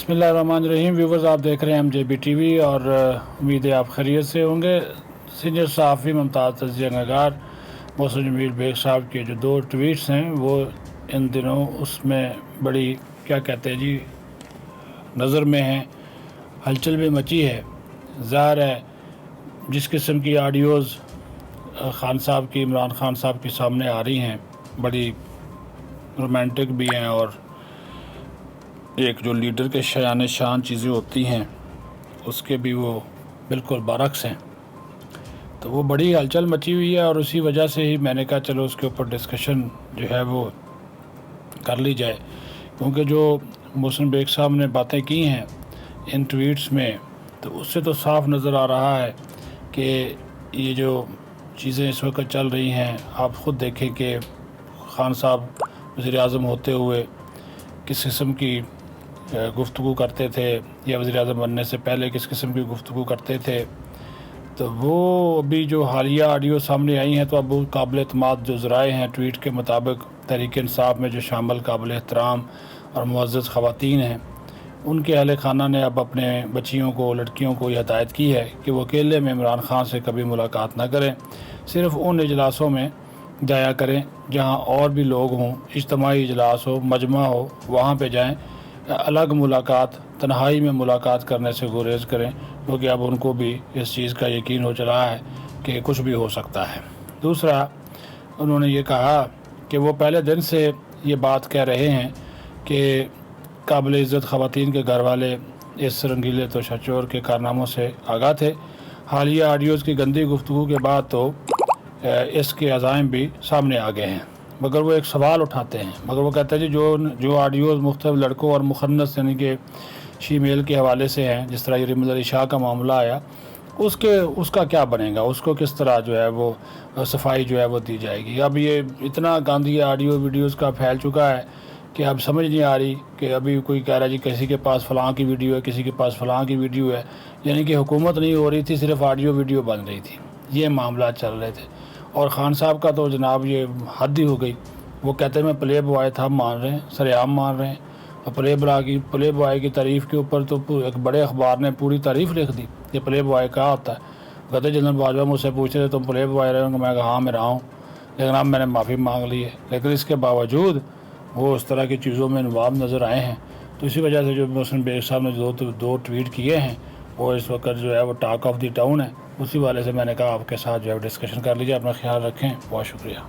बिस्मिल्लाहिर्रहमानिर्रहीम। व्यूवर्स, आप देख रहे हैं MJB TV और उम्मीद है आप खैरियत से होंगे। सीनियर सहाफ़ी मुमताज़ तज़किया नगार मोहसिन जमील बेग साहब के जो 2 ट्वीट्स हैं वो इन दिनों उसमें बड़ी क्या कहते हैं जी नज़र में हैं, हलचल भी मची है। ज़ाहिर है जिस किस्म की ऑडियोज़ खान साहब की, इमरान खान साहब के सामने आ रही हैं, बड़ी रोमांटिक भी हैं और एक जो लीडर के शान शान चीज़ें होती हैं उसके भी वो बिल्कुल बरक्स हैं। तो वो बड़ी हलचल मची हुई है और उसी वजह से ही मैंने कहा चलो उसके ऊपर डिस्कशन जो है वो कर ली जाए, क्योंकि जो मोहसिन बेग साहब ने बातें की हैं इन ट्वीट्स में तो उससे तो साफ नज़र आ रहा है कि ये जो चीज़ें इस वक्त चल रही हैं, आप ख़ुद देखें कि खान साहब वज़ीर-ए-आज़म होते हुए किस किस्म की गुफ्तगू करते थे या वज़ीर-ए-आज़म बनने से पहले किस किस्म की गुफ्तगू करते थे। तो वो अभी जो हालिया ऑडियो सामने आई हैं तो अब वो काबिल एतमाद जो ज़राए हैं ट्वीट के मुताबिक तहरीक इंसाफ में जो शामिल काबिल एहतराम और मुअज़्ज़ज़ ख़वातीन हैं, उनके अहल खाना ने अब अपने बच्चियों को, लड़कियों को ये हिदायत की है कि वो अकेले में इमरान खान से कभी मुलाकात ना करें, सिर्फ़ उन इजलासों में जाया करें जहाँ और भी लोग हों, इज्तिमाई इजलास हो, मजमा हो, वहाँ पे जाएं। अलग मुलाकात, तन्हाई में मुलाकात करने से गुरेज करें, क्योंकि अब उनको भी इस चीज़ का यकीन हो चला है कि कुछ भी हो सकता है। दूसरा, उन्होंने ये कहा कि वो पहले दिन से ये बात कह रहे हैं कि काबिल इज़्ज़त ख़वातीन के घर वाले इस रंगीले तो शचोर के कारनामों से आगाह थे। हालिया ऑडियोज़ की गंदी गुफ्तगू के बाद तो इसके अज़ाइम भी सामने आ गए हैं, मगर वो एक सवाल उठाते हैं। मगर वो कहते हैं जी जो ऑडियोज़ मुख्तलिफ लड़कों और मुखन्नस यानी कि शीमेल के हवाले से हैं, जिस तरह ये रिमल अली शाह का मामला आया, उसका क्या बनेगा, उसको किस तरह जो है वो सफाई जो है वो दी जाएगी। अब ये इतना गांधी ऑडियो वीडियोज़ का फैल चुका है कि अब समझ नहीं आ रही कि अभी कोई कह रहा है जी किसी के पास फ़लाँ की वीडियो है, किसी के पास फ़लाँ की वीडियो है, यानी कि हुकूमत नहीं हो रही थी, सिर्फ ऑडियो वीडियो बन रही थी। ये मामला चल रहे थे। और ख़ान साहब का तो जनाब ये हद ही हो गई। वो कहते हैं मैं प्ले बॉय था, मान रहे हैं, सरेआम मान रहे हैं। और प्ले बॉय की तारीफ़ के ऊपर तो एक बड़े अखबार ने पूरी तारीफ़ लिख दी कि प्ले बॉय क्या होता है। कहते जनरल बाजवा मुझसे पूछे थे तुम प्ले बॉय रहे होंगे, मैं कहा हाँ मैं रहा हूँ, लेकिन अब मैंने माफ़ी मांग ली है। लेकिन इसके बावजूद वो उस तरह की चीज़ों में इन्वॉल्व नज़र आए हैं। तो इसी वजह से जो मोहसिन बेग साहब ने दो ट्वीट किए हैं वो इस वक्त जो है वो टॉक ऑफ द टाउन है। उसी वाले से मैंने कहा आपके साथ जो है डिस्कशन कर लीजिए। अपना ख्याल रखें, बहुत शुक्रिया।